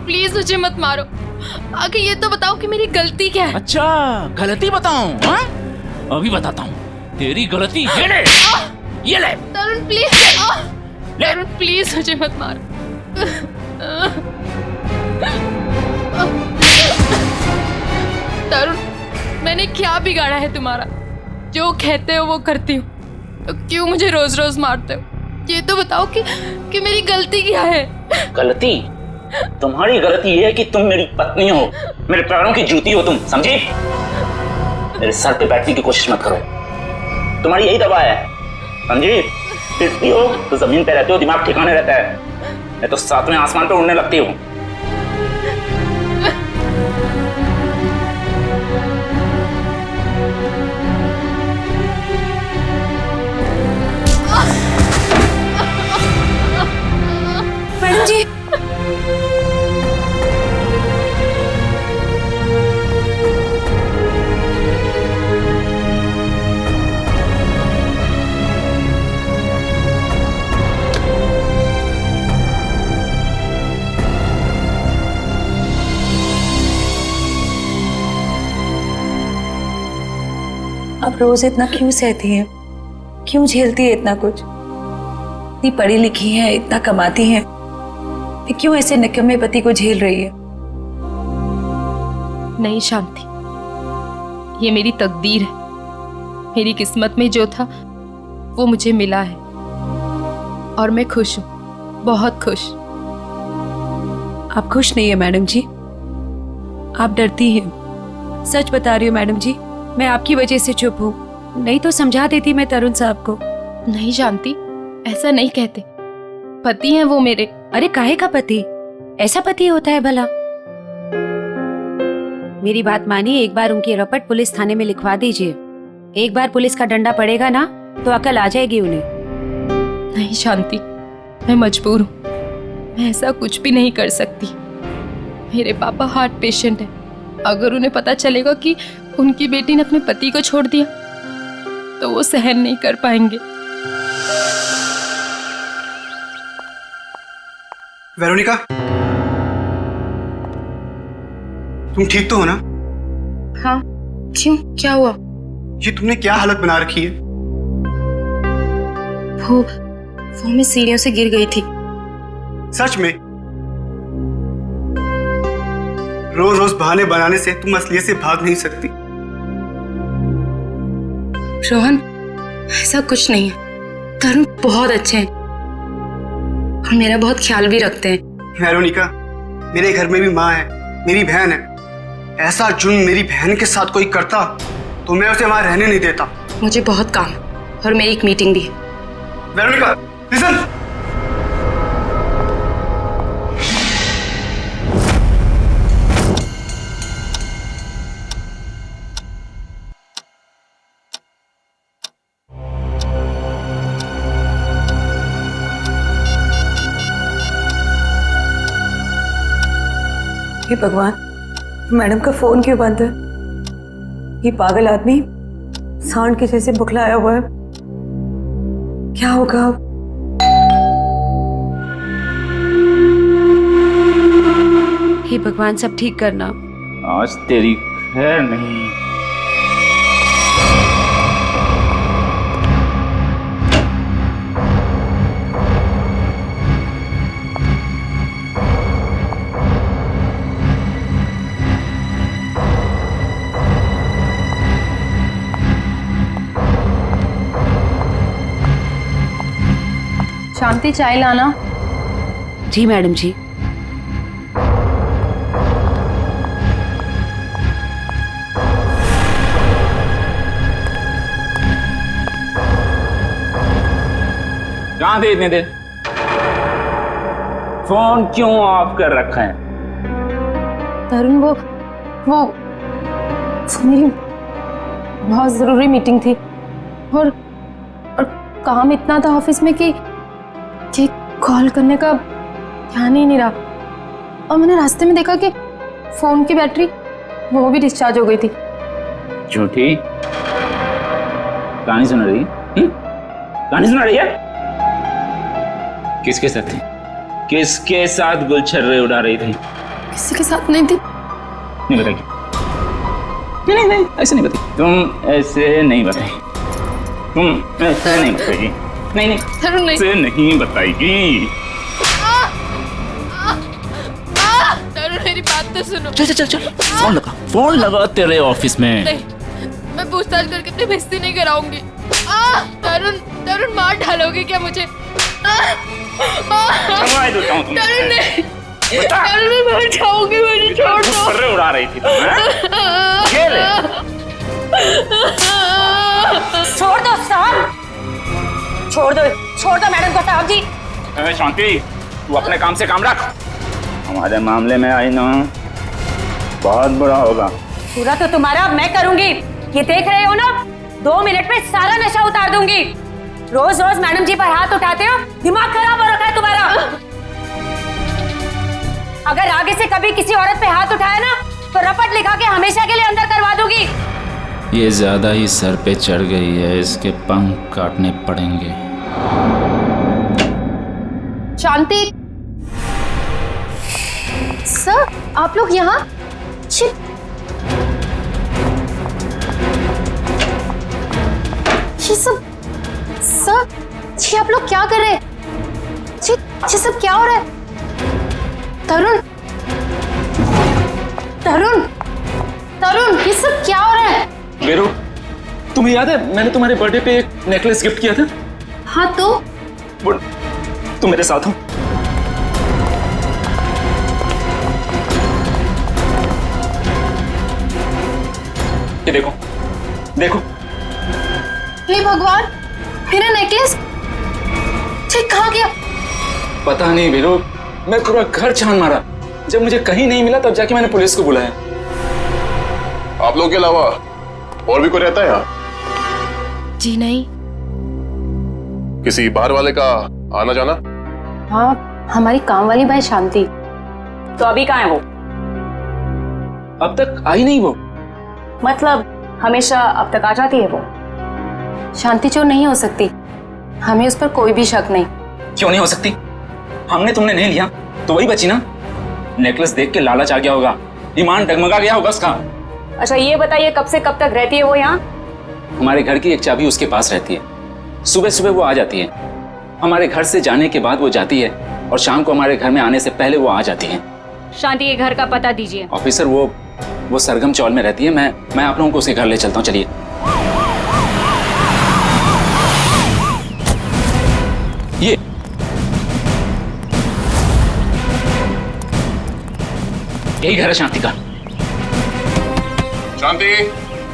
Please मुझे मत मारो। आगे ये तो बताओ कि मेरी गलती क्या है। अच्छा गलती बताऊं? हाँ अभी बताता हूँ। तेरी गलती ये ले, ये ले। तरुण प्लीज, तरुण प्लीज मुझे मत मारो। तरुण मैंने क्या बिगाड़ा है तुम्हारा? जो कहते हो वो करती हूँ, तो क्यों मुझे रोज रोज मारते हो? ये तो बताओ कि मेरी गलती क्या है? गलती? तुम्हारी गलती ये है कि तुम मेरी पत्नी हो, मेरे पैरों की जूती हो तुम, समझी? मेरे सर पे बैठने की कोशिश मत करो, तुम्हारी यही दवा है, समझी? फिरती हो तो जमीन पे रहते हो, दिमाग ठिकाने रहता है, मैं तो सातवें आसमान पे उड़ने लगती हूँ। मैडम जी, अब रोज इतना क्यों सहती है? क्यों झेलती है इतना कुछ? इतनी पढ़ी लिखी है, इतना कमाती है, फिर क्यों ऐसे निकम्मे पति को झेल रही है? नहीं शांति, ये मेरी तकदीर है। मेरी किस्मत में जो था वो मुझे मिला है और मैं खुश हूँ, बहुत खुश। आप खुश नहीं है मैडम जी, आप डरती हैं। सच बता रही हूँ मैडम जी, मैं आपकी वजह से चुप हूँ, नहीं तो समझा देती मैं तरुण साहब को। नहीं शांति, ऐसा नहीं कहते, पति हैं वो मेरे। अरे काहे का पति? ऐसा पति होता है भला? मेरी बात मानिए, एक बार उनकी रपट पुलिस थाने में लिखवा दीजिए। एक बार पुलिस का डंडा पड़ेगा ना तो अकल आ जाएगी उन्हें। नहीं शांति, मैं मजबूर हूँ, मैं ऐसा कुछ भी नहीं कर सकती। मेरे पापा हार्ट पेशेंट है, अगर उन्हें पता चलेगा कि उनकी बेटी ने अपने पति को छोड़ दिया तो वो सहन नहीं कर पाएंगे। वेरोनिका, तुम ठीक तो हो ना? हाँ, क्यों, क्या हुआ? ये तुमने क्या हालत बना रखी है? वो मैं सीढ़ियों से गिर गई थी। सच में? रोज रोज बहाने बनाने से तुम असलियत से भाग नहीं सकती। रोहन, ऐसा कुछ नहीं है, तरुण बहुत अच्छे हैं और मेरा बहुत ख्याल भी रखते हैं। वेरोनिका, मेरे घर में भी माँ है, मेरी बहन है। ऐसा जुल्म मेरी बहन के साथ कोई करता तो मैं उसे वहां रहने नहीं देता। मुझे बहुत काम है और मेरी एक मीटिंग भी है। Veronica, listen. हे भगवान, मैडम का फोन क्यों बंद है? ये पागल आदमी सांड के जैसे बुखलाया हुआ है, क्या होगा अब? हे भगवान, सब ठीक करना। आज तेरी खैर नहीं। शांति, चाय लाना। जी मैडम जी। कहाँ थे इतने देर? फोन क्यों ऑफ कर रखा है? तरुण, वो मेरी बहुत जरूरी मीटिंग थी और काम इतना था ऑफिस में कि कॉल करने का ध्यान ही नहीं रहा। और मैंने रास्ते में देखा कि फोन की बैटरी वो भी डिस्चार्ज हो गई थी। झूठी कहानी सुना रही? कहानी सुना रही है? किसके साथ थी? किसके साथ गुलछर्रे उड़ा रही थी? किसी के साथ नहीं थी। नहीं बताएगी? नहीं, ऐसे नहीं बताएगी। तुम ऐसे नहीं बताएगी। तुम ऐसे नहीं बताएगी। नहीं, तरुण नहीं। ऐसे नहीं बताएगी। तरुण मेरी बात तो सुनो। चल फोन लगा तेरे ऑफिस में। नहीं, मैं पूछताछ करके अपनी बेइज्जती नहीं कराऊंगी। तरुण मार डालोगे क्या मुझे? करवाई देता हूं तुम्हें। तरुण नहीं, बता। तरुण मैं मर जाऊंगी, मुझे छोड़ दो। पर्रे उड़ा रही थी तुम, हैं? ये ले। छोड़ दो साहब, छोड़ दो मैडम को साहब जी। शांति, तू अपने काम से काम रख। हमारे मामले में आई ना, बहुत बुरा होगा। पूरा तो तुम्हारा अब मैं करूंगी। ये देख रहे हो ना, 2 मिनट में सारा नशा उतार दूंगी। रोज रोज मैडम जी पर हाथ उठाते हो, दिमाग खराब हो रखा है तुम्हारा। अगर आगे से कभी किसी औरत पे हाथ उठाया ना, तो रपट लिखा के हमेशा के लिए अंदर करवा दूंगी। ये ज्यादा ही सर पे चढ़ गई है, इसके पंख काटने पड़ेंगे। शांति सर, आप लोग यहाँ? ये सब सर, ये आप लोग क्या कर रहे हैं? ये सब क्या हो रहा है? तरुण तरुण तरुण, ये सब क्या हो रहा है? बेरू, तुम्हें याद है मैंने तुम्हारे बर्थडे पे एक नेकलेस गिफ्ट किया था? हाँ तो वो तुम मेरे साथ हो। ये देखो देखो। हे भगवान, मेरा नेकलेस ठीक कहाँ गया? पता नहीं बेरू, मैं पूरा घर छान मारा। जब मुझे कहीं नहीं मिला तब जाके मैंने पुलिस को बुलाया। आप लोग के अलावा और भी कोई रहता है यहाँ? जी नहीं। किसी बाहर वाले का आना जाना? हाँ, हमारी काम वाली भाई शांति। तो अभी कहाँ है वो? अब तक आई नहीं वो। मतलब हमेशा अब तक आ जाती है वो? शांति चोर नहीं हो सकती, हमें उस पर कोई भी शक नहीं। क्यों नहीं हो सकती? हमने तुमने नहीं लिया तो वही बची ना। नेकलेस देख के लालच आ गया होगा, ईमान डगमगा गया होगा उसका। अच्छा ये बताइए, कब से कब तक रहती है वो यहाँ? हमारे घर की एक चाबी उसके पास रहती है। सुबह सुबह वो आ जाती है, हमारे घर से जाने के बाद वो जाती है, और शाम को हमारे घर में आने से पहले वो आ जाती है। शांति के घर का पता दीजिए। ऑफिसर, वो सरगम चौल में रहती है। मैं आप लोगों को उसके घर ले चलता हूँ, चलिए। ये यही घर है शांति का। शांति,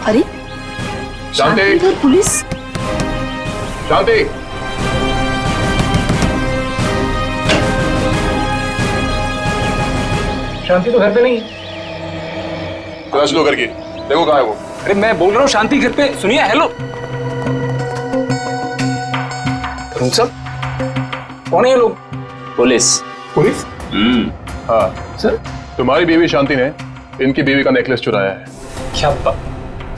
अरे शांति, घर पुलिस। शांति, शांति तो घर पे नहीं। तलाश लो घर की, देखो कहाँ है वो। अरे मैं बोल रहा हूँ शांति घर पे। सुनिए, हेलो। तरुण साहब, कौन है ये लोग? पुलिस। पुलिस? हाँ सर, तुम्हारी बीवी शांति ने इनकी बीवी का नेकलेस चुराया है। क्या बात?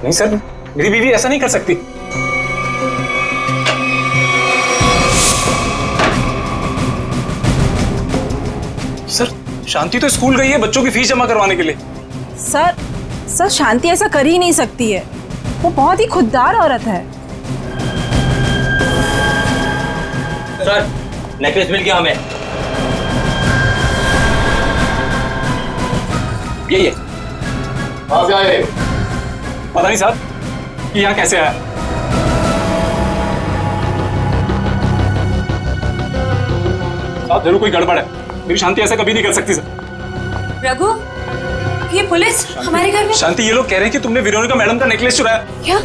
नहीं सर, मेरी बीवी ऐसा नहीं कर सकती। सर, शांति तो स्कूल गई है बच्चों की फीस जमा करवाने के लिए। सर शांति ऐसा कर ही नहीं सकती है, वो बहुत ही खुददार औरत है। सर, नेकलेस मिल गया हमें। ये कहाँ से आए? पता नहीं साहब कि यहाँ कैसे आया। साहब जरूर कोई गड़बड़ है, मेरी शांति ऐसा कभी नहीं कर सकती सर। रघु, ये पुलिस हमारे घर में? शांति, ये लोग कह रहे हैं कि तुमने वेरोनिका मैडम का नेकलेस चुराया। क्या?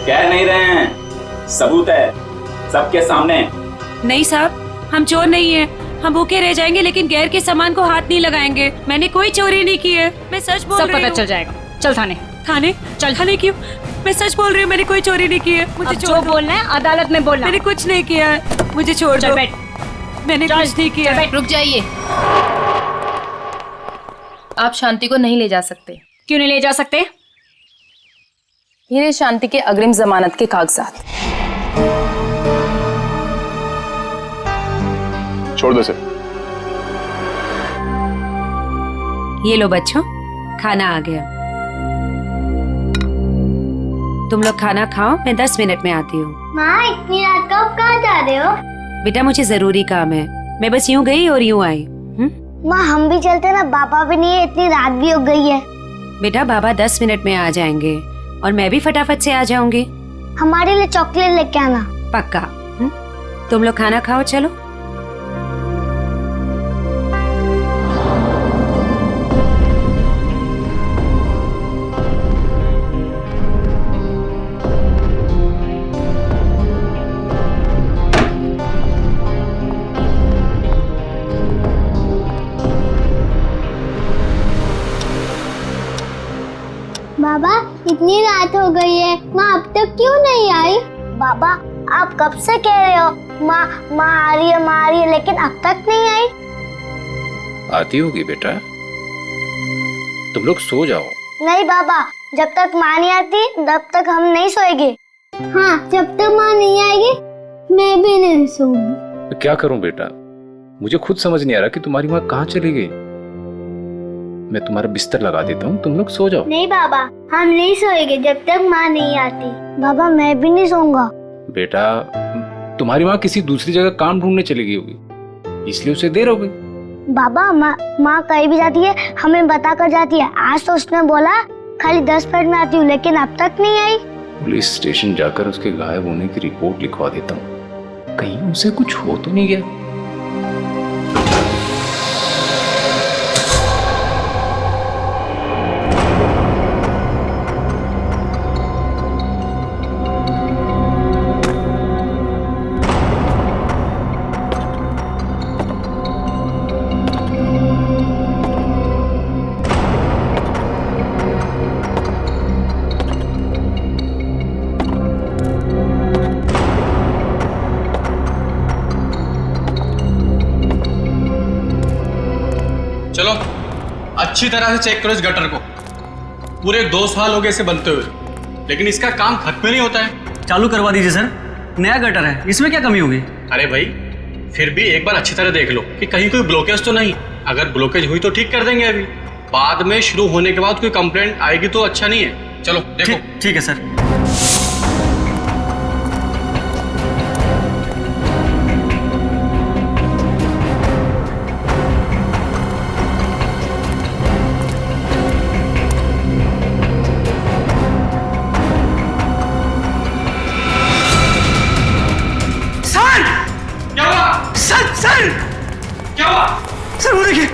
कह नहीं रहे हैं, सबूत है सबके सामने। नहीं साहब, हम चोर नहीं है। हम भूखे रह जाएंगे लेकिन गैर के सामान को हाथ नहीं लगाएंगे। मैंने कोई चोरी नहीं की है, मैं सच बोल रही हूँ। सब पता चल जाएगा। चल थाने। थाने? चल थाने क्यों? मैं सच बोल रही हूँ, मैंने कोई चोरी नहीं की है। मुझे अब जो बोलना है अदालत में बोलना। मैंने कुछ नहीं किया है, मुझे छोड़ चल दो। बैठ। मैंने कुछ नहीं किया है। रुक जाइए, आप शांति को नहीं ले जा सकते। क्यों नहीं ले जा सकते? ये रहे शांति के अग्रिम जमानत के कागजात। छोड़ दो इसे। ये लो बच्चों, खाना आ गया। तुम लोग खाना खाओ, मैं 10 मिनट में आती हूँ। माँ इतनी रात को आप कहाँ जा रहे हो? बेटा मुझे जरूरी काम है, मैं बस यूं गई और यूं आई। माँ हम भी चलते ना, पापा भी नहीं है, इतनी रात भी हो गई है। बेटा बाबा 10 मिनट में आ जाएंगे और मैं भी फटाफट से आ जाऊंगी। हमारे लिए चॉकलेट लेके आना। पक्का। तुम लोग खाना खाओ, चलो। बाबा इतनी रात हो गई है, माँ अब तक क्यों नहीं आई? बाबा आप कब से कह रहे हो माँ माँ आ रही है, लेकिन अब तक नहीं आई। आती होगी बेटा, तुम लोग सो जाओ। नहीं बाबा, जब तक माँ नहीं आती तब तक हम नहीं सोएंगे। हाँ, जब तक माँ नहीं आएगी मैं भी नहीं सोऊंगी। तो क्या करूं बेटा, मुझे खुद समझ नहीं आ रहा कि तुम्हारी माँ कहाँ चली गई। मैं तुम्हारा बिस्तर लगा देता हूँ, तुम लोग सो जाओ। नहीं बाबा, हम नहीं सोएंगे जब तक माँ नहीं आती। बाबा मैं भी नहीं सोऊंगा। बेटा तुम्हारी माँ किसी दूसरी जगह काम ढूंढने चली गई होगी, इसलिए उसे देर हो गई। बाबा माँ कहीं भी जाती है हमें बता कर जाती है। आज तो उसने बोला खाली 10 मिनट में आती हूँ, लेकिन अब तक नहीं आई। पुलिस स्टेशन जाकर उसके गायब होने की रिपोर्ट लिखवा देता हूँ, कहीं उसे कुछ हो तो नहीं गया। चलो अच्छी तरह से चेक करो इस गटर को। पूरे 2 साल हो गए इसे बनते हुए, लेकिन इसका काम खत्म नहीं होता है। चालू करवा दीजिए सर, नया गटर है, इसमें क्या कमी होगी? अरे भाई फिर भी एक बार अच्छी तरह देख लो कि कहीं कोई ब्लॉकेज तो नहीं। अगर ब्लॉकेज हुई तो ठीक कर देंगे, अभी बाद में शुरू होने के बाद कोई कंप्लेंट आएगी तो अच्छा नहीं है। चलो देखो। ठीक है सर। सर वो देखिए,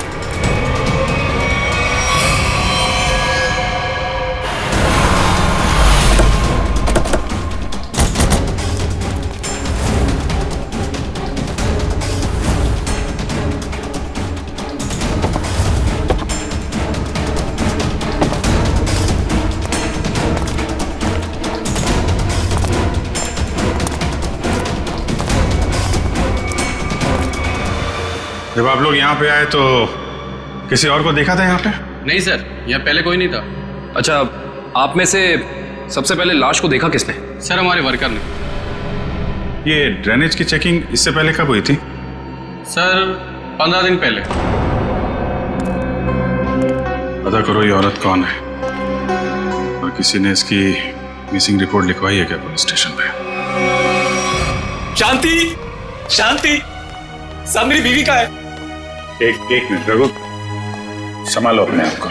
जब आप लोग यहाँ पे आए तो किसी और को देखा था यहाँ पे? नहीं सर, यहाँ पहले कोई नहीं था। अच्छा, आप में से सबसे पहले लाश को देखा किसने? सर हमारे वर्कर ने। ये ड्रेनेज की चेकिंग इससे पहले कब हुई थी? सर 15 दिन पहले। पता करो ये औरत कौन है, और किसी ने इसकी मिसिंग रिपोर्ट लिखवाई है क्या पुलिस स्टेशन पे? शांति, शांति, सब मेरी बीवी का है। एक मिनट रघु, संभालो अपने आप को।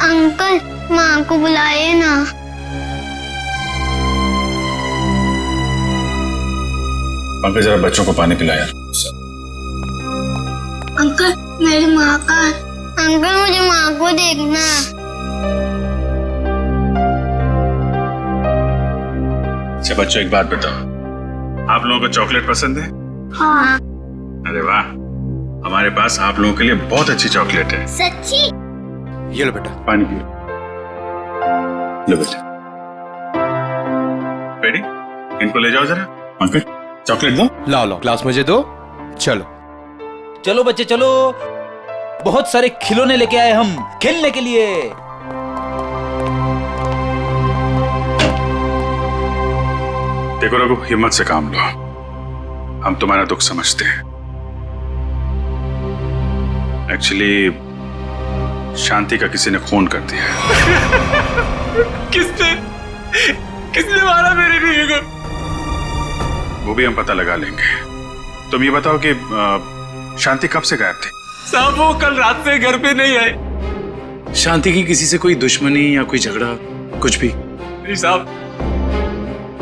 अंकल माँ को बुलाइए ना। पंकज जरा बच्चों को पानी पिलाया। अंकल मेरी माँ का, अंकल मुझे माँ को देखना। अच्छा बच्चों एक बात बताओ, आप लोगों को चॉकलेट पसंद है? हाँ। अरे वाह, हमारे पास आप लोगों के लिए बहुत अच्छी चॉकलेट है। सच्ची? ये लो बेटा, पानी पियो। लो बेटा, रेडी? इनको ले जाओ जरा। पंकज चॉकलेट दो। लाओ ग्लास मुझे दो। चलो चलो बच्चे चलो, बहुत सारे खिलौने लेके आए हम खेलने के लिए। देखो रघु, हिम्मत से काम लो। हम तुम्हारा दुख समझते हैं। एक्चुअली शांति का किसी ने खून कर दिया। किसने मारा मेरी बीवी को? वो भी हम पता लगा लेंगे। तुम ये बताओ कि शांति कब से गायब थी? साहब वो कल रात से घर पे नहीं आए। शांति की किसी से कोई दुश्मनी या कोई झगड़ा कुछ भी? नहीं साहब,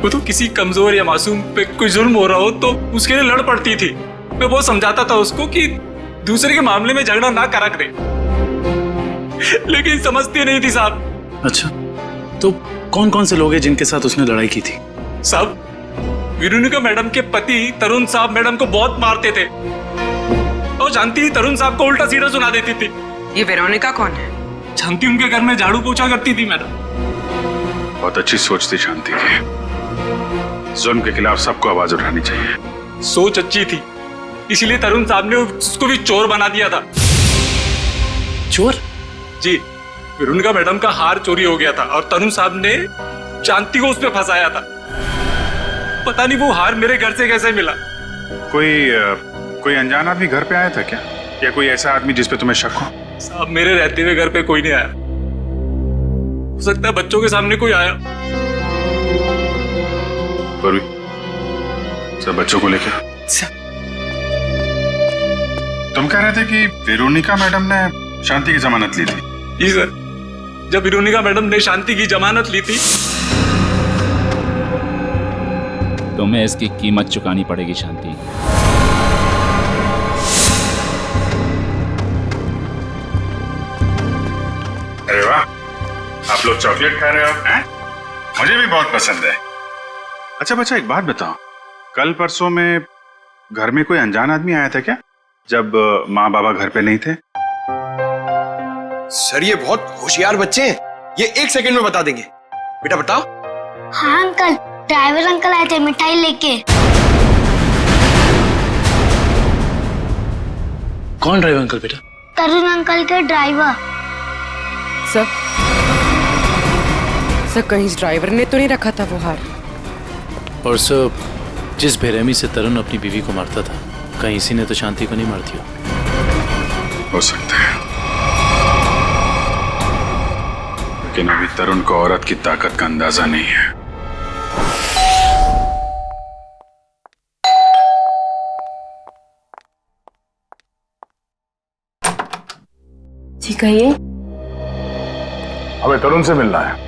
वो तो किसी कमजोर या मासूम पे कोई जुल्म हो रहा हो तो उसके लिए लड़ पड़ती थी। मैं बहुत समझाता था उसको कि दूसरे के मामले में झगड़ा ना करा करे, लेकिन समझती नहीं थी साहब। अच्छा, तो कौन कौन से लोग हैं जिनके साथ उसने लड़ाई की थी? साहब, वेरोनिका मैडम के पति तरुण साहब मैडम को बहुत मारते थे और जानती तरुण साहब को उल्टा सीधा सुना देती थी। ये वेरोनिका कौन है? जानती उनके घर में झाड़ू पोछा करती थी मैडम। बहुत अच्छी सोच थी शांति की। जुल्म के खिलाफ सबको आवाज उठानी चाहिए। सोच अच्छी थी, इसलिए तरुण साहब ने उसको भी चोर बना दिया था। चोर? जी, वेरोनिका मैडम का हार चोरी हो गया था और तरुण साहब ने शांति को उसमें फंसाया था। पता नहीं वो हार मेरे घर से कैसे मिला। कोई अनजान आदमी घर पे आया था क्या, या कोई ऐसा आदमी जिस पे तुम्हें शक हो? साहब, मेरे रहते हुए घर पे कोई नहीं आया। हो सकता है बच्चों के सामने कोई आया। सब बच्चों को लेकर तुम कह रहे थे कि वेरोनिका मैडम ने शांति की जमानत ली थी? जी सर, जब वेरोनिका मैडम ने शांति की जमानत ली थी। तुम्हें इसकी कीमत चुकानी पड़ेगी शांति। अरे वाह, आप लोग चॉकलेट खा रहे हो हैं? मुझे भी बहुत पसंद है। अच्छा बच्चा, एक बात बताओ, कल परसों में घर में कोई अनजान आदमी आया था क्या, जब माँ बाबा घर पे नहीं थे? सर, ये बहुत होशियार बच्चे हैं, ये 1 सेकंड में बता देंगे। बेटा बताओ। हाँ अंकल, ड्राइवर अंकल आए थे मिठाई लेके। कौन ड्राइवर अंकल बेटा? तरुण अंकल के ड्राइवर। सर कहीं इस ड्राइवर ने तो नहीं रखा था वो हार? और सर, जिस बेरहमी से तरुण अपनी बीवी को मारता था, कहीं इसी ने तो शांति को नहीं मार दिया? हो सकता है, लेकिन अभी तरुण को औरत की ताकत का अंदाजा नहीं है। जी कहिए। हमें तरुण से मिलना है।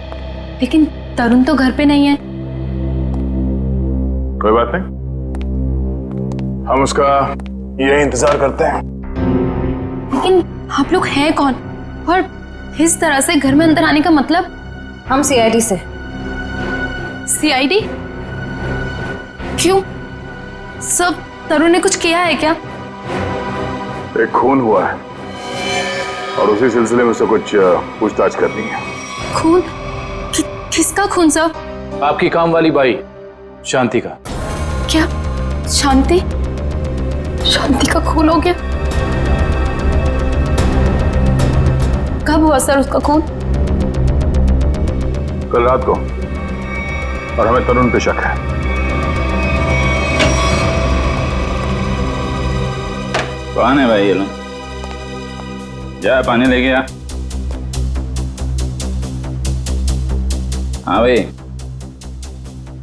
लेकिन तरुण तो घर पे नहीं है। कोई बात नहीं, हम उसका यही इंतजार करते हैं। लेकिन आप लोग हैं कौन और इस तरह से घर में अंदर आने का मतलब? हम सीआईडी से। सीआईडी? क्यों? सब तरुण ने कुछ किया है क्या? एक खून हुआ है और उसी सिलसिले में उससे कुछ पूछताछ करनी है। खून? किसका खून सर? आपकी काम वाली बाई शांति का। क्या शांति? शांति का खून हो गया? कब हुआ सर उसका खून? कल रात को, और हमें तरुण पे शक है। कौन है भाई ये लोग? जा पानी लेके आ। हाँ भाई,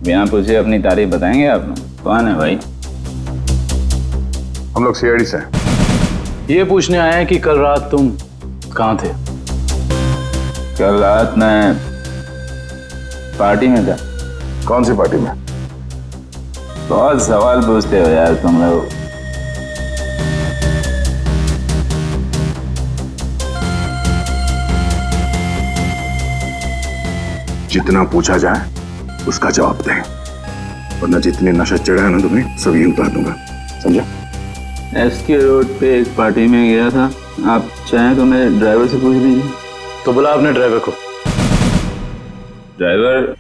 बिना पूछे अपनी तारीफ बताएंगे आप लोग? कौन है भाई? हम लोग सीआईडी से हैं। ये पूछने आए हैं कि कल रात तुम कहाँ थे? कल रात मैं पार्टी में था। कौन सी पार्टी में? बहुत सवाल पूछते हो यार तुम लोग। जितना पूछा जाए उसका जवाब दें, वरना जितने नशा चढ़ा है ना तुम्हें सब ही उतार दूंगा, समझा? एसके रोड पे एक पार्टी में गया था। आप चाहें तो मेरे ड्राइवर से पूछ लीजिए। तो बुला अपने ड्राइवर को। ड्राइवर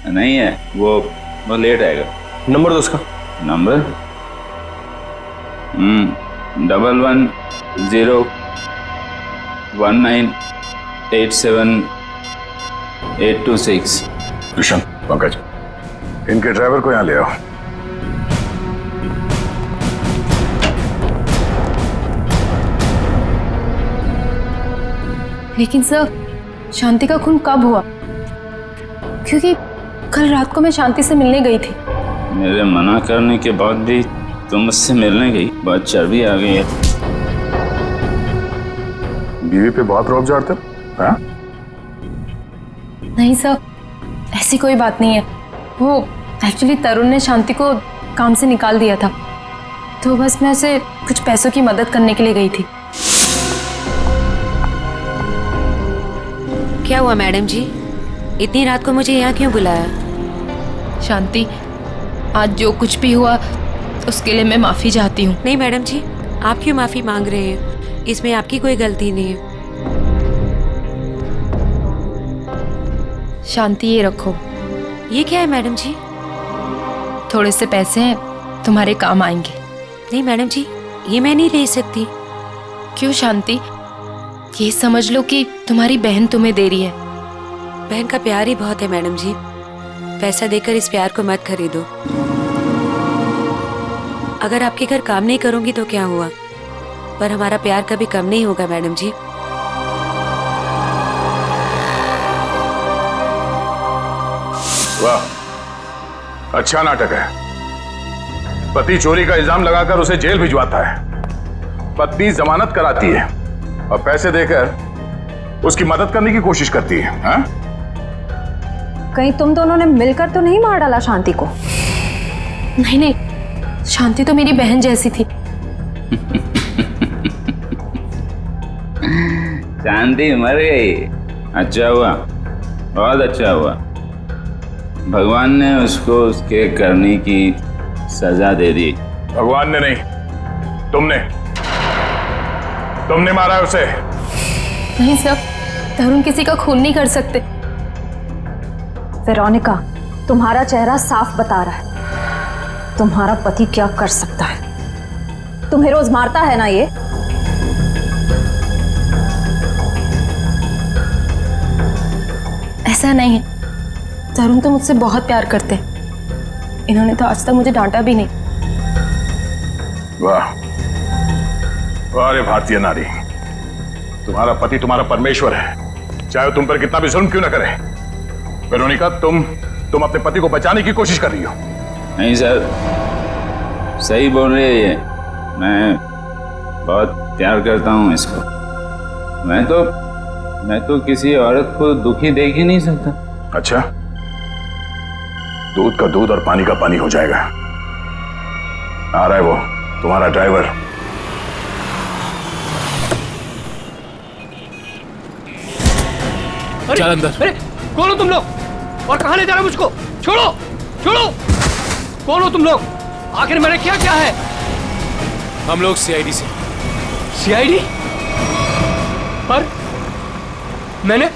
नहीं है, वो लेट आएगा। नंबर दो उसका। नंबर 11101987 826। कृष्ण, पंकज, इनके ड्राइवर को यहाँ ले आओ। लेकिन सर, शांति का खून कब हुआ? क्योंकि कल रात को मैं शांति से मिलने गई थी। मेरे मना करने के बाद भी तुम मुझसे मिलने गई? बहुत चर्बी आ गई है। बीवी पे बहुत रौब झाड़ते हो, हाँ? नहीं सर, ऐसी कोई बात नहीं है। वो एक्चुअली तरुण ने शांति को काम से निकाल दिया था, तो बस मैं उसे कुछ पैसों की मदद करने के लिए गई थी। क्या हुआ मैडम जी, इतनी रात को मुझे यहाँ क्यों बुलाया? शांति, आज जो कुछ भी हुआ उसके लिए मैं माफी चाहती हूँ। नहीं मैडम जी, आप क्यों माफी मांग रहे हैं? इसमें आपकी कोई गलती नहीं है। शांति, ये रखो। ये क्या है मैडम जी? थोड़े से पैसे हैं, तुम्हारे काम आएंगे। नहीं मैडम जी, ये मैं नहीं ले सकती। क्यों शांति? ये समझ लो कि तुम्हारी बहन तुम्हें दे रही है। बहन का प्यार ही बहुत है मैडम जी, पैसा देकर इस प्यार को मत खरीदो। अगर आपके घर काम नहीं करूंगी तो क्या हुआ, पर हमारा प्यार कभी कम नहीं होगा मैडम जी। वाह, अच्छा नाटक है। पति चोरी का इल्जाम लगाकर उसे जेल भिजवाता है, पत्नी जमानत कराती है और पैसे देकर उसकी मदद करने की कोशिश करती है। हाँ? कहीं तुम दोनों ने मिलकर तो नहीं मार डाला शांति को? नहीं नहीं, शांति तो मेरी बहन जैसी थी। शांति मर गई, अच्छा हुआ, बहुत अच्छा हुआ। भगवान ने उसको उसके करने की सजा दे दी। भगवान ने नहीं, तुमने मारा है उसे। नहीं सर, तरुण किसी का खून नहीं कर सकते। वेरोनिका, तुम्हारा चेहरा साफ बता रहा है तुम्हारा पति क्या कर सकता है। तुम्हें रोज मारता है ना ये? ऐसा नहीं है, तरुण तो मुझसे बहुत प्यार करते हैं। इन्होंने तो आज तक मुझे डांटा भी नहीं। वाह वाह रे भारतीय नारी, तुम्हारा पति तुम्हारा परमेश्वर है, चाहे वो तुम पर कितना भी जुल्म क्यों ना करे। वेरोनिका, तुम अपने पति को बचाने की कोशिश कर रही हो। नहीं सर, सही बोल रही है ये। मैं बहुत प्यार करता हूँ इसको। मैं तो किसी औरत को दुखी देख ही नहीं सकता। अच्छा, दूध का दूध और पानी का पानी हो जाएगा। आ रहा है वो तुम्हारा ड्राइवर। चल अंदर। अरे कौन हो तुम लोग और कहां ले जा रहे हो मुझको? छोड़ो छोड़ो, कौन हो तुम लोग? आखिर मैंने क्या क्या है? हम लोग सीआईडी से। सीआईडी? पर मैंने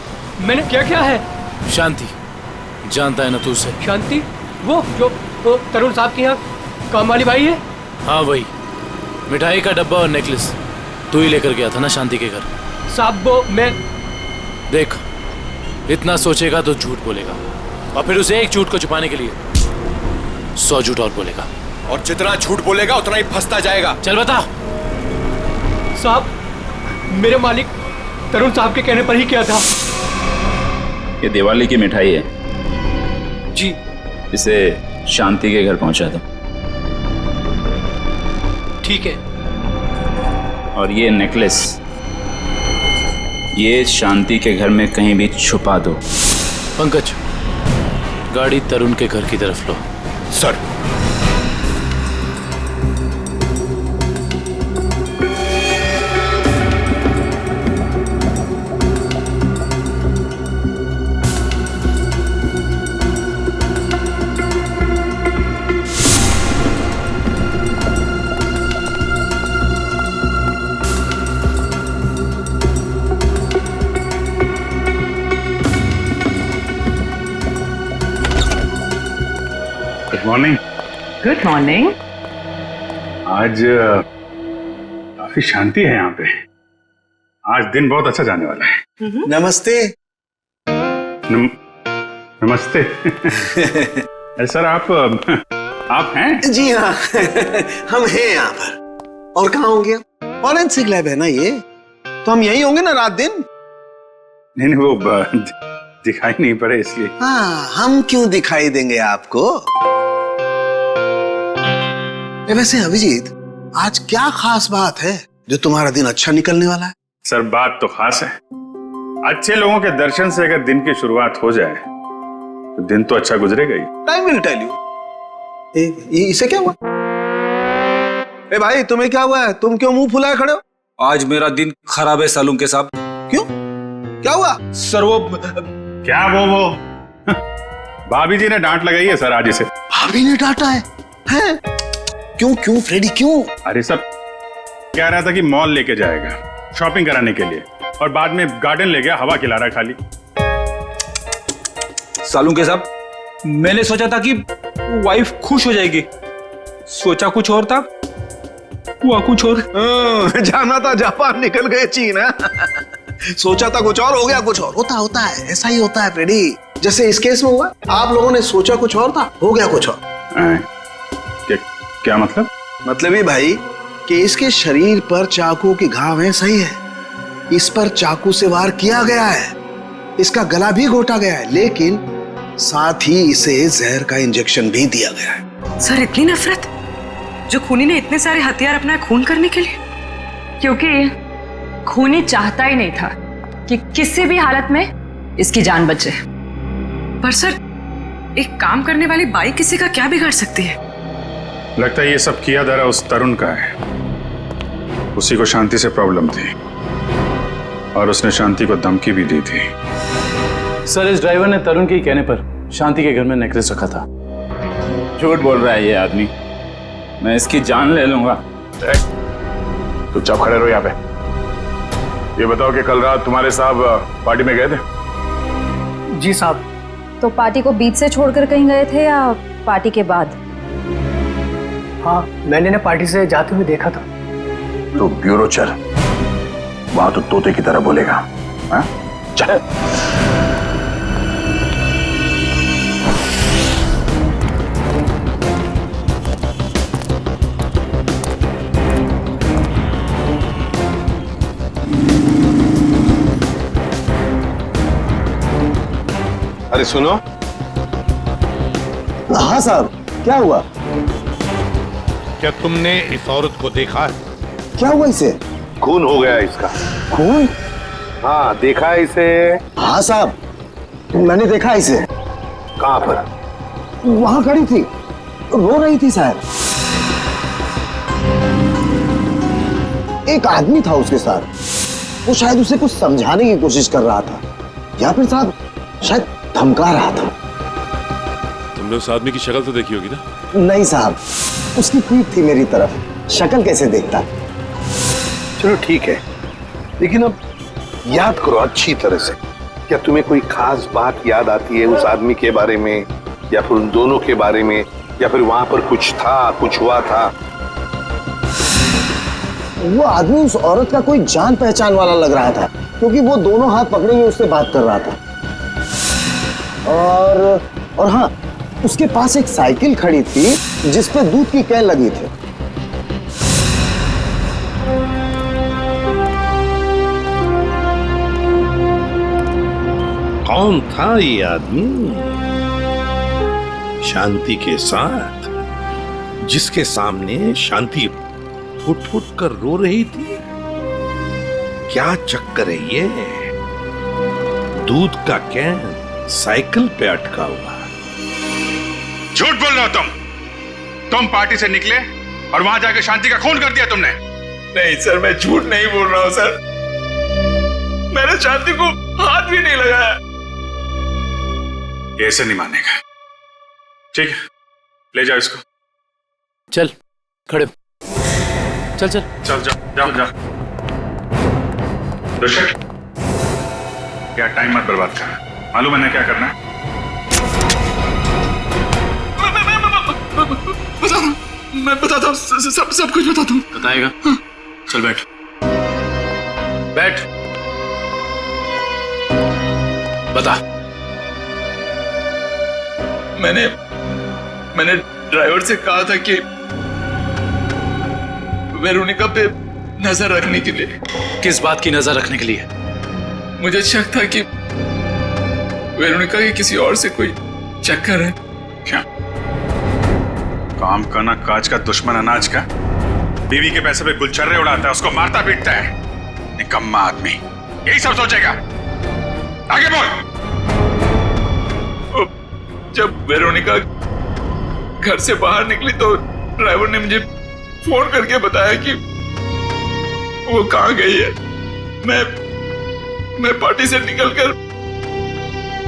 क्या क्या है? शांति, जानता है ना तू उसे? शांति? वो जो वो तरुण साहब के यहाँ काम वाली भाई है? हाँ वही, मिठाई का डब्बा और नेकलेस तू ही लेकर गया था ना शांति के घर। साहब वो मैं देख, इतना सोचेगा तो झूठ बोलेगा, और फिर उसे एक झूठ को छुपाने के लिए 100 झूठ और बोलेगा, और जितना झूठ बोलेगा उतना ही फंसता जाएगा। चल बता। साहब, मेरे मालिक तरुण साहब के कहने पर ही किया था। ये दिवाली की मिठाई है जी, इसे शांति के घर पहुंचा दो। ठीक है। और ये नेकलेस ये शांति के घर में कहीं भी छुपा दो। पंकज, गाड़ी तरुण के घर की तरफ लो। Sir. Good morning. Good morning. आज काफी शांति है यहाँ पे। आज दिन बहुत अच्छा जाने वाला है। नमस्ते। नमस्ते। सर आप हैं? जी हाँ, हम हैं यहाँ पर। और कहाँ होंगे? फॉरेंसिक लैब है ना ये, तो हम यही होंगे ना रात दिन। नहीं वो दिखाई नहीं पड़े इसलिए। हाँ, हम क्यों दिखाई देंगे आपको? वैसे अभिजीत, आज क्या खास बात है जो तुम्हारा दिन अच्छा निकलने वाला है? सर बात तो खास है। अच्छे लोगों के दर्शन से अगर दिन की शुरुआत हो जाए तो दिन तो अच्छा गुजरेगा ही। I will tell you. इसे क्या हुआ? ए भाई, तुम्हें क्या हुआ है? तुम क्यों मुंह फुलाए खड़े हो? आज मेरा दिन खराब है सालून के साहब। क्यों? क्या हुआ? सर वो क्या वो भाभी जी ने डांट लगाई है सर आज इसे। भाभी ने डांटा है? हैं? क्यों क्यों फ्रेडी क्यों? अरे सब कह रहा था कि मॉल लेके जाएगा शॉपिंग कराने के लिए और बाद में गार्डन ले गया, हवा खिला रहा खाली। सालून के साहब, मैंने सोचा था कि वाइफ खुश हो जाएगी, सोचा कुछ और था, हुआ कुछ और। जाना था जापान, निकल गए चीन। सोचा था कुछ और, हो गया कुछ और। होता है, ऐसा ही होता है फ्रेडी। जैसे इस केस में हुआ, आप लोगों ने सोचा कुछ और था, हो गया कुछ और। क्या मतलब? मतलब ये भाई कि इसके शरीर पर चाकू के घाव हैं, सही है। इस पर चाकू से वार किया गया है, इसका गला भी घोटा गया है, लेकिन साथ ही इसे जहर का इंजेक्शन भी दिया गया है। सर, इतनी नफरत जो खूनी ने इतने सारे हथियार अपना खून करने के लिए? क्योंकि खूनी चाहता ही नहीं था कि किसी भी हालत में इसकी जान बचे। पर सर, एक काम करने वाली बाई किसी का क्या बिगाड़ सकती है? लगता है ये सब किया धरा उस तरुण का है। उसी को शांति से प्रॉब्लम थी और उसने शांति को धमकी भी दी थी। सर, इस ड्राइवर ने तरुण के कहने पर शांति के घर में नेकलेस रखा था। झूठ बोल रहा है ये आदमी, मैं इसकी जान ले लूंगा। चुपचाप खड़े रहो यहाँ पे। ये बताओ कि कल रात तुम्हारे साहब पार्टी में गए थे? जी साहब। तो पार्टी को बीच से छोड़कर कहीं गए थे या पार्टी के बाद? हाँ, मैंने ना पार्टी से जाते हुए देखा था। तो ब्यूरो चल, वहां तो तोते की तरह बोलेगा। हाँ? चल। अरे सुनो। हाँ साहब, क्या हुआ? क्या तुमने इस औरत को देखा है? क्या हुआ इसे? खून हो गया इसका। खून? हाँ, देखा है इसे? हाँ साहब, मैंने देखा इसे। कहाँ पर? वहां खड़ी थी, रो रही थी साहब। एक आदमी था उसके साथ, वो शायद उसे कुछ समझाने की कोशिश कर रहा था, या फिर साहब शायद धमका रहा था। तुमने उस आदमी की शक्ल तो देखी होगी ना? नहीं साहब, उसकी पीठ थी मेरी तरफ, शक्ल कैसे देखता? चलो ठीक है, लेकिन अब याद करो अच्छी तरह से। क्या तुम्हें कोई खास बात याद आती है उस आदमी के बारे में, या फिर उन दोनों के बारे में, या फिर वहां पर कुछ था, कुछ हुआ था? वो आदमी उस औरत का कोई जान पहचान वाला लग रहा था, क्योंकि वो दोनों हाथ पकड़े हुए उससे बात कर रहा था। और हाँ, उसके पास एक साइकिल खड़ी थी जिस पे दूध की कैन लगी थी। कौन था ये आदमी शांति के साथ, जिसके सामने शांति फुट फुट कर रो रही थी? क्या चक्कर है ये? दूध का कैन साइकिल पे अटका हुआ। झूठ बोल रहे हो तुम पार्टी से निकले और वहां जाके शांति का खून कर दिया तुमने। नहीं सर, मैं झूठ नहीं बोल रहा हूं सर, मैंने शांति को हाथ भी नहीं लगाया। ये ऐसे नहीं मानेगा। ठीक है, ले जाओ इसको। चल खड़े, चल चल चल जाओ जाओ। ऋषभ, क्या टाइम मत बर्बाद कर, मालूम है ना क्या करना है? मैं बताता हूँ, सब कुछ बताता हूँ। बताएगा? हाँ। चल बैठ बैठ, बता। मैंने ड्राइवर से कहा था कि वेरोनिका पे नजर रखने के लिए। किस बात की नजर रखने के लिए? मुझे शक था कि वेरोनिका के किसी और से कोई चक्कर है। क्या काम का ना काज का दुश्मन अनाज का, बीवी के पैसे पे गुलछर्रे उड़ाता है, उसको मारता पीटता है। निकम्मा आदमी, यही सब सोचेगा। आगे बोल। जब वेरोनिका घर से बाहर निकली तो ड्राइवर ने मुझे फोन करके बताया कि वो कहाँ गई है। मैं पार्टी से निकलकर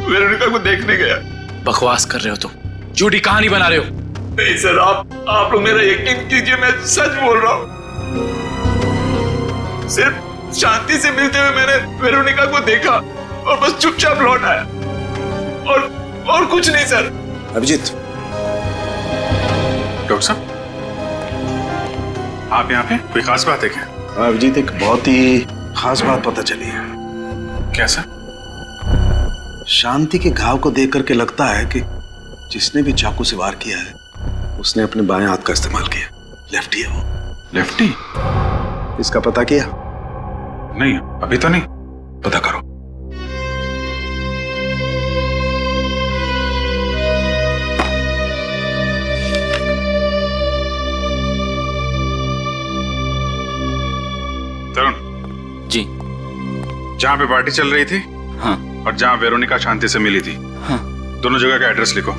वेरोनिका को देखने गया। बकवास कर रहे हो तुम, झूठी कहानी बना रहे हो। नहीं सर, आप लोग मेरा यकीन कीजिए, मैं सच बोल रहा हूँ। सिर्फ शांति से मिलते हुए मैंने वेरोनिका को देखा और बस चुपचाप लौट आया, और कुछ नहीं सर। अभिजीत, डॉक्टर साहब आप यहाँ पे, कोई खास बात है क्या? अभिजीत, एक बहुत ही खास बात पता चली है। कैसा? शांति के घाव को देख करके लगता है कि जिसने भी चाकू से वार किया है उसने अपने बाएं हाथ का इस्तेमाल किया। लेफ्टी है वो। लेफ्टी? इसका पता किया? नहीं, अभी तो नहीं। पता करो। तरुण जी, जहाँ पे पार्टी चल रही थी, हाँ, और जहाँ वेरोनिका शांति से मिली थी, हाँ, दोनों जगह का एड्रेस लिखो।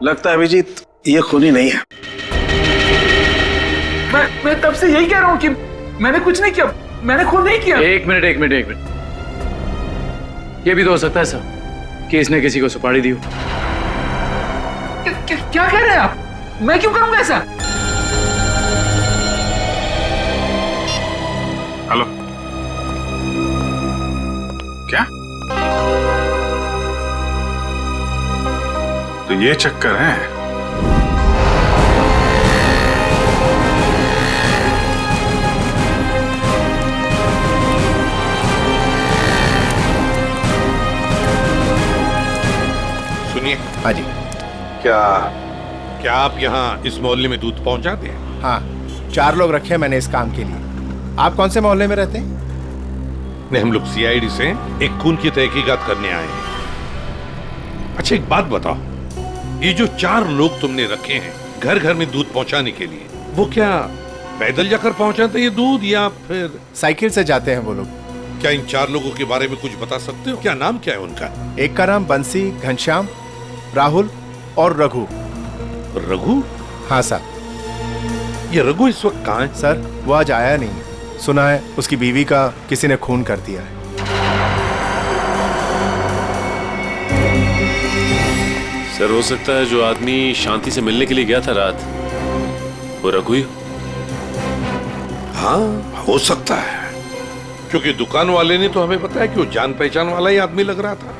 लगता है अभिजीत ये खूनी नहीं है। मैं तब से यही कह रहा हूँ कि मैंने कुछ नहीं किया, मैंने खून नहीं किया। एक मिनट। ये भी तो हो सकता है सर कि इसने किसी को सुपारी दी हो। क्या कह रहे हैं आप? मैं क्यों करूंगा ऐसा? हेलो, क्या? तो ये चक्कर है। सुनिए। हाँ जी। क्या आप यहाँ इस मोहल्ले में दूध पहुंचाते हैं? हाँ, 4 लोग रखे हैं मैंने इस काम के लिए। आप कौन से मोहल्ले में रहते हैं? नहीं, हम लोग सीआईडी से एक खून की तहकीकात करने आए हैं। अच्छा, एक बात बताओ, ये जो 4 लोग तुमने रखे हैं घर घर में दूध पहुंचाने के लिए, वो क्या पैदल जाकर पहुंचाते हैं ये दूध या फिर साइकिल से जाते हैं वो लोग? क्या इन 4 लोगों के बारे में कुछ बता सकते हो? क्या नाम क्या है उनका? एक का नाम बंसी, घनश्याम, राहुल और रघु। रघु? हाँ सर। ये रघु इस वक्त कहाँ है? सर वो आज आया नहीं, सुना है उसकी बीवी का किसी ने खून कर दिया है। सर हो सकता है जो आदमी शांति से मिलने के लिए गया था रात, वो रघु ही हो। हाँ, हो सकता है, क्योंकि दुकान वाले ने तो हमें बताया कि वो जान पहचान वाला ही आदमी लग रहा था।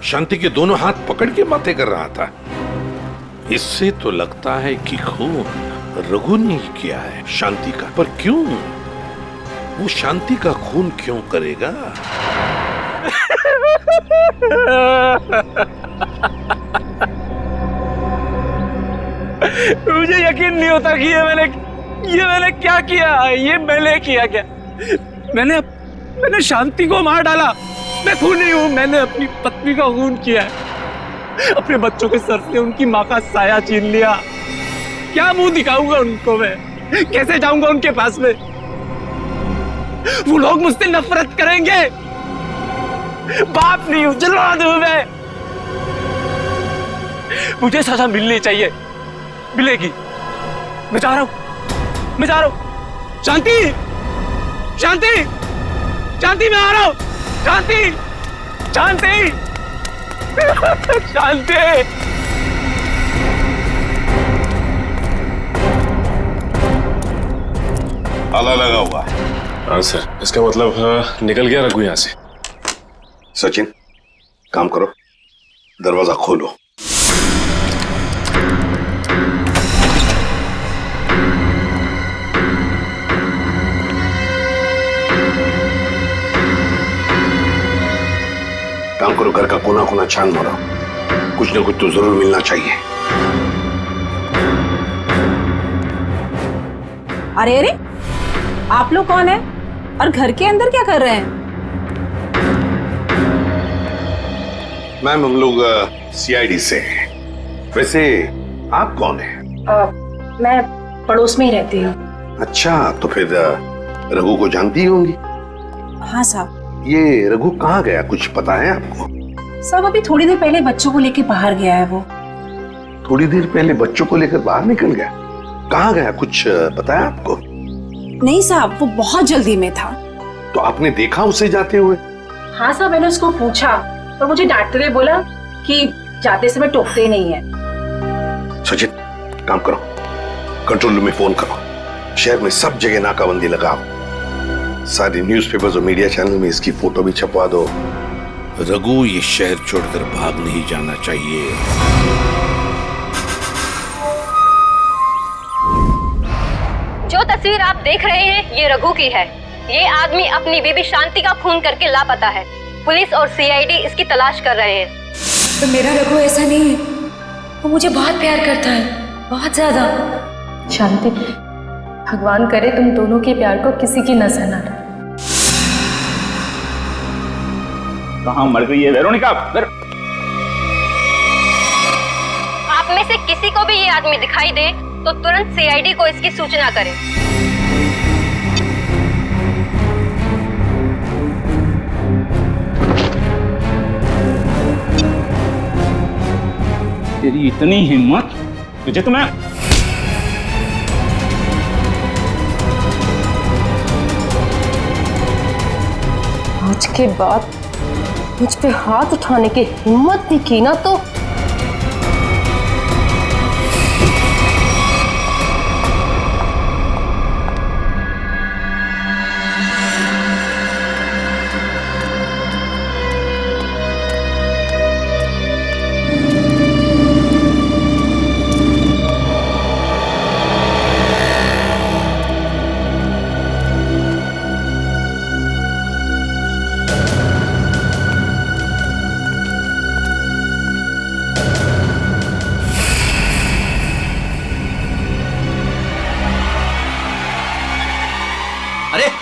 शांति के दोनों हाथ पकड़ के बातें कर रहा था। इससे तो लगता है कि खून रघु ने ही किया है शांति का। पर क्यों? वो शांति का खून क्यों करेगा? मुझे यकीन नहीं होता कि ये मैंने क्या किया। ये मैंने किया क्या? मैंने शांति को मार डाला। मैं खूनी हूं। मैंने अपनी पत्नी का खून किया है। अपने बच्चों के सर से उनकी माँ का साया छीन लिया। क्या मुंह दिखाऊंगा उनको? मैं कैसे जाऊंगा उनके पास में? वो लोग मुझसे नफरत करेंगे। बाप नहीं हूं, जल्लाद हूं मैं। मुझे सजा मिलनी चाहिए, मिलेगी। मैं जा रहा हूं। शांति, मैं आ रहा हूं। शांति। ताला लगा हुआ है। हाँ सर, इसका मतलब निकल गया रघु यहाँ से। सचिन, काम करो, दरवाजा खोलो। काम करो, घर का कोना कोना छान मारो, कुछ ना कुछ तो जरूर मिलना चाहिए। अरे अरे, आप लोग कौन है और घर के अंदर क्या कर रहे हैं? मैम हम लोग सीआईडी से हैं। वैसे आप कौन हैं? मैं पड़ोस में ही रहती हूँ। अच्छा, तो फिर रघु को जानती होंगी? हाँ साहब। ये रघु कहाँ गया, कुछ पता है आपको? साहब अभी थोड़ी देर पहले बच्चों को लेके बाहर गया है वो। थोड़ी देर पहले बच्चों को लेकर बाहर निकल गया? कहाँ गया, कुछ पता है आपको? नहीं साहब, वो बहुत जल्दी में था। तो आपने देखा उसे जाते हुए? हाँ साहब, मैंने उसको पूछा पर मुझे डांटते हुए बोला कि जाते समय टोकते ही नहीं है। सचिन, काम करो, कंट्रोल रूम में फोन करो, शहर में सब जगह नाकाबंदी लगाओ, सारे न्यूज़पेपर्स और मीडिया चैनल में इसकी फोटो भी छपवा दो। रघु ये शहर छोड़कर भाग नहीं जाना चाहिए। जो तस्वीर आप देख रहे हैं ये रघु की है। ये आदमी अपनी बीबी शांति का खून करके लापता है। पुलिस और सीआईडी इसकी तलाश कर रहे हैं। तो मेरा रघु ऐसा नहीं है, वो मुझे बहुत प्यार करता है, बहुत ज्यादा। शांति, भगवान करे तुम दोनों के प्यार को किसी की नजर न लगे। कहाँ मर गई है वेरोनिका? आप में से किसी को भी ये आदमी दिखाई दे तो तुरंत सीआईडी को इसकी सूचना करें। तेरी इतनी हिम्मत, तुझे तो मैं आज के बाद मुझ पे हाथ उठाने की हिम्मत भी की ना तो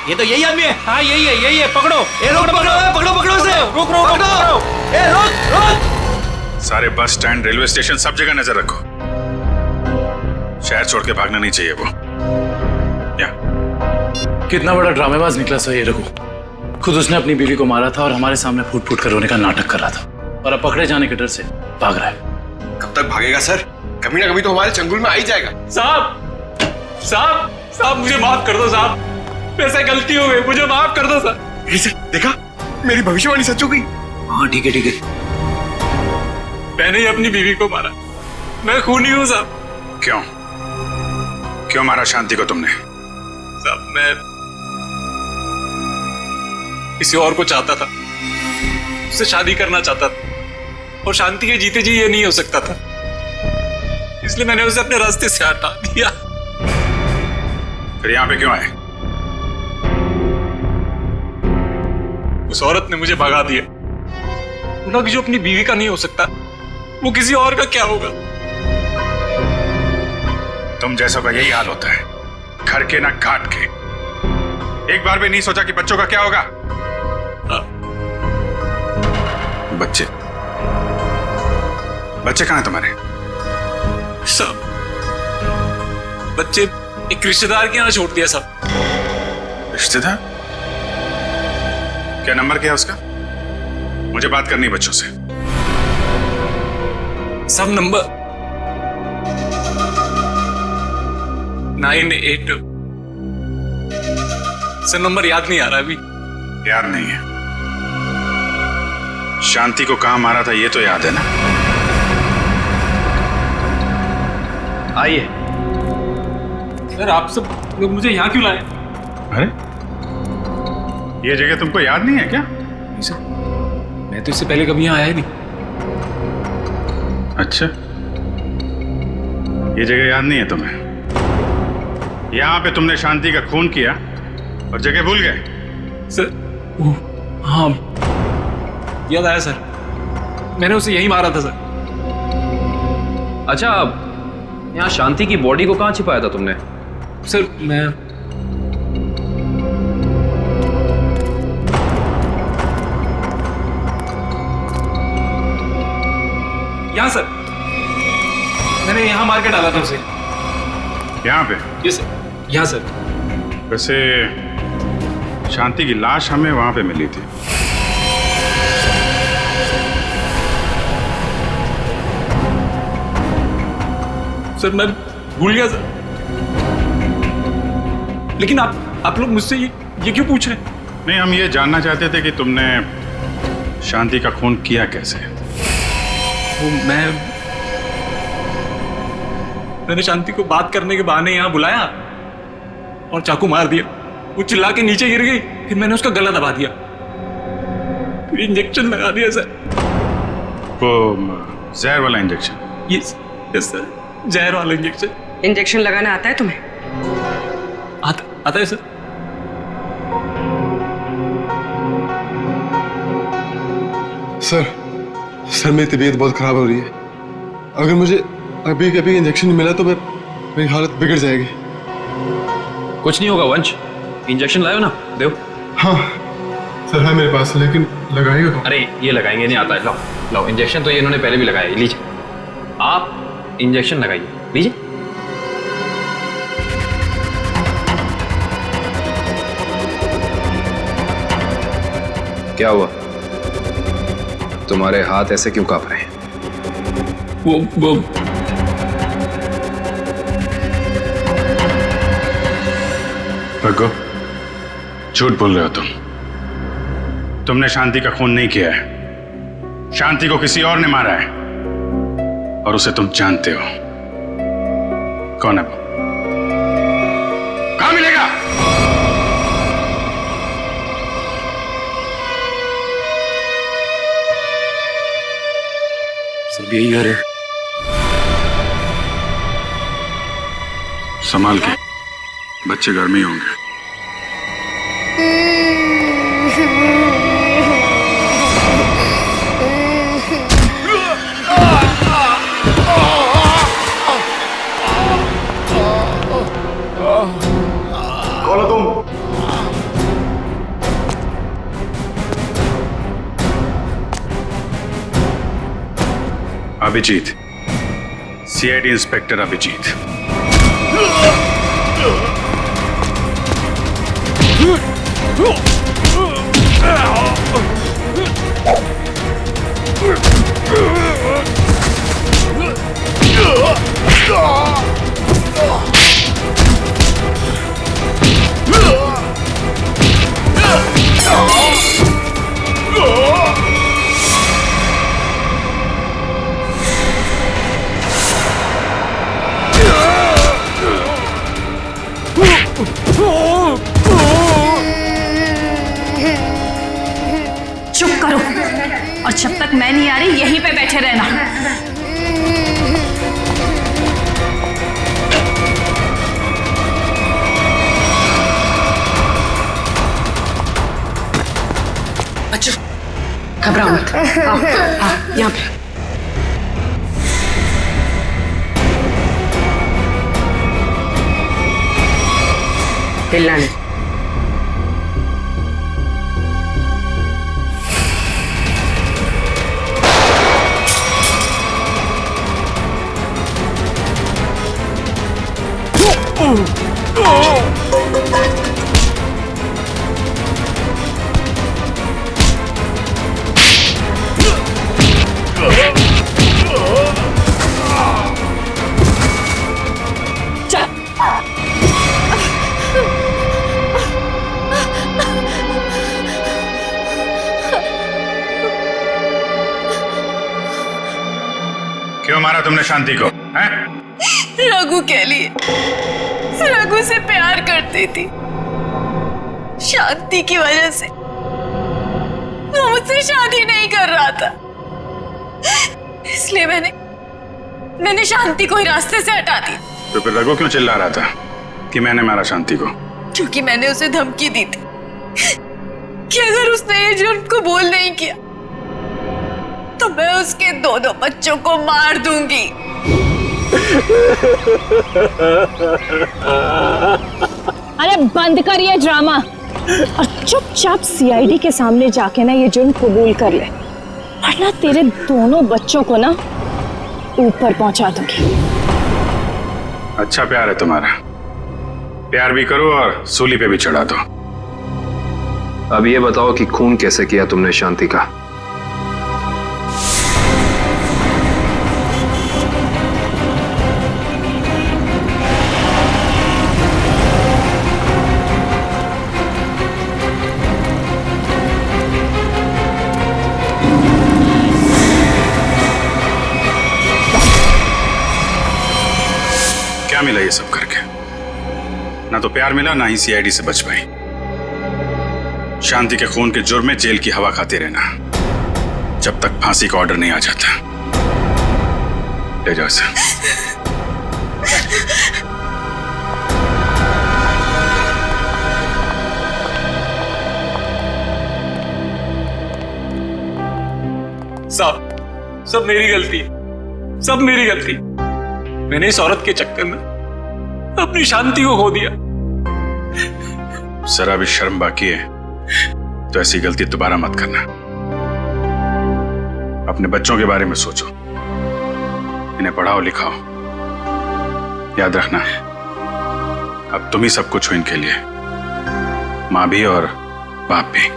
ये तो यही आदमी है। हाँ यही है, पकड़ो। ए रोक, पकड़ो उसे। रोक, पकड़ो। ए रोक। सारे बस स्टैंड, रेलवे स्टेशन, सब जगह नजर रखो। शहर छोड़ के भागना नहीं चाहिए वो। कितना बड़ा ड्रामेबाज निकला सर ये रघु। खुद उसने अपनी बीवी को मारा था और हमारे सामने फूट फूट कर रोने का नाटक कर रहा था, और अब पकड़े जाने के डर से भाग रहा है। कब तक भागेगा सर? कभी ना कभी तो हमारे चंगुल में आ ही जाएगा। साहब मुझे माफ कर दो साहब, मेरे से गलती हो गई, मुझे माफ कर दो सर। देखा, मेरी भविष्यवाणी सच हो गई। हाँ ठीक है। मैंने ही अपनी बीवी को मारा, मैं खूनी हूँ साहब। क्यों मारा शांति को तुमने? साहब मैं किसी और को चाहता था, उससे शादी करना चाहता था, और शांति के जीते जी ये नहीं हो सकता था, इसलिए मैंने उसे अपने रास्ते से हटा दिया। फिर यहाँ पे क्यों आए? उस औरत ने मुझे भगा दिया। उन्होंने जो अपनी बीवी का नहीं हो सकता, वो किसी और का क्या होगा? तुम जैसों का यही हाल होता है, घर के ना घाट के। एक बार भी नहीं सोचा कि बच्चों का क्या होगा? बच्चे कहाँ हैं तुम्हारे? सब बच्चे एक रिश्तेदार के यहाँ छोड़ दिया सब। रिश्तेदार? क्या नंबर क्या है उसका? मुझे बात करनी है बच्चों से। सब नंबर 98। सर नंबर याद नहीं आ रहा अभी। याद नहीं है? शांति को कहां मारा था ये तो याद है ना? आइए। सर आप सब लोग मुझे यहाँ क्यों लाए? अरे ये जगह तुमको याद नहीं है क्या? नहीं सर, मैं तो इससे पहले कभी यहाँ आया नहीं। अच्छा, ये जगह याद नहीं है तुम्हें? यहाँ पे तुमने शांति का खून किया और जगह भूल गए? सर वो हाँ याद आया सर, मैंने उसे यही मारा था सर। अच्छा, यहाँ शांति की बॉडी को कहाँ छिपाया था तुमने? सर मैं यहाँ सर, मैंने यहाँ मार के डाला था उसे। यहाँ पे? ये सर, यहाँ सर। वैसे शांति की लाश हमें वहां पे मिली थी। सर मैं भूल गया सर, लेकिन आप लोग मुझसे ये क्यों पूछ रहे हैं? नहीं, हम ये जानना चाहते थे कि तुमने शांति का खून किया कैसे। वो मैंने शांति को बात करने के बहाने यहाँ बुलाया और चाकू मार दिया। वो चिल्ला के नीचे गिर गई, फिर मैंने उसका गला दबा दिया, फिर इंजेक्शन लगा दिया सर। वो जहर वाला इंजेक्शन? यस सर, जहर वाला इंजेक्शन। इंजेक्शन लगाना आता है तुम्हें? आता है सर। सर मेरी तबीयत बहुत खराब हो रही है। अगर मुझे अभी कभी इंजेक्शन नहीं मिला तो मेरी हालत बिगड़ जाएगी। कुछ नहीं होगा वंश, इंजेक्शन लाओ ना, दो। हाँ सर है मेरे पास, लेकिन लगाएगा कौन? अरे ये लगाएंगे नहीं आता है, लाओ लाओ। इंजेक्शन तो ये इन्होंने पहले भी लगाया, लीजिए आप इंजेक्शन लगाइए, लीजिए। क्या हुआ, तुम्हारे हाथ ऐसे क्यों कांप रहे हैं? वो भगो, झूठ बोल रहे हो तुमने शांति का खून नहीं किया है। शांति को किसी और ने मारा है और उसे तुम जानते हो। कौन है वो? कहां मिलेगा? सब यही घर है। संभाल के, बच्चे घर में ही होंगे। कौन हो तुम? Abhijeet, CID inspector Abhijeet. चुप करो, और जब तक मैं नहीं आ रही यहीं पे बैठे रहना। बच्चों घबराओ मत, आओ यहाँ पे। हिलना नहीं। क्यों मारा तुमने शांति को? हैं? रघु के लिए। रघु से प्यार करती थी, शांति की वजह से वो मुझसे शादी नहीं कर रहा था, इसलिए मैंने शांति को ही रास्ते से हटा दी। तो फिर रघु क्यों चिल्ला रहा था कि मैंने मारा शांति को? क्योंकि मैंने उसे धमकी दी थी जुर्म कबूल नहीं किया तो मैं उसके दोनों बच्चों को मार दूंगी। अरे बंद कर ये ड्रामा और चुपचाप सीआईडी के सामने जाके ना ये जुर्म कबूल कर ले, वरना तेरे दोनों बच्चों को ना ऊपर पहुंचा दूंगी। अच्छा प्यार है तुम्हारा, प्यार भी करो और सूली पे भी चढ़ा दो। अब ये बताओ कि खून कैसे किया तुमने शांति का? क्या मिला ये सब करके? ना तो प्यार मिला, ना ही सीआईडी से बच पाई। शांति के खून के जुर्म में जेल की हवा खाते रहना जब तक फांसी का ऑर्डर नहीं आ जाता। ले जाओ इसे। सब मेरी गलती, सब मेरी गलती। मैंने इस औरत के चक्कर में अपनी शांति को खो दिया। जरा भी शर्म बाकी है तो ऐसी गलती दोबारा मत करना। अपने बच्चों के बारे में सोचो, इन्हें पढ़ाओ लिखाओ। याद रखना अब तुम ही सब कुछ हो इनके लिए, माँ भी और बाप भी।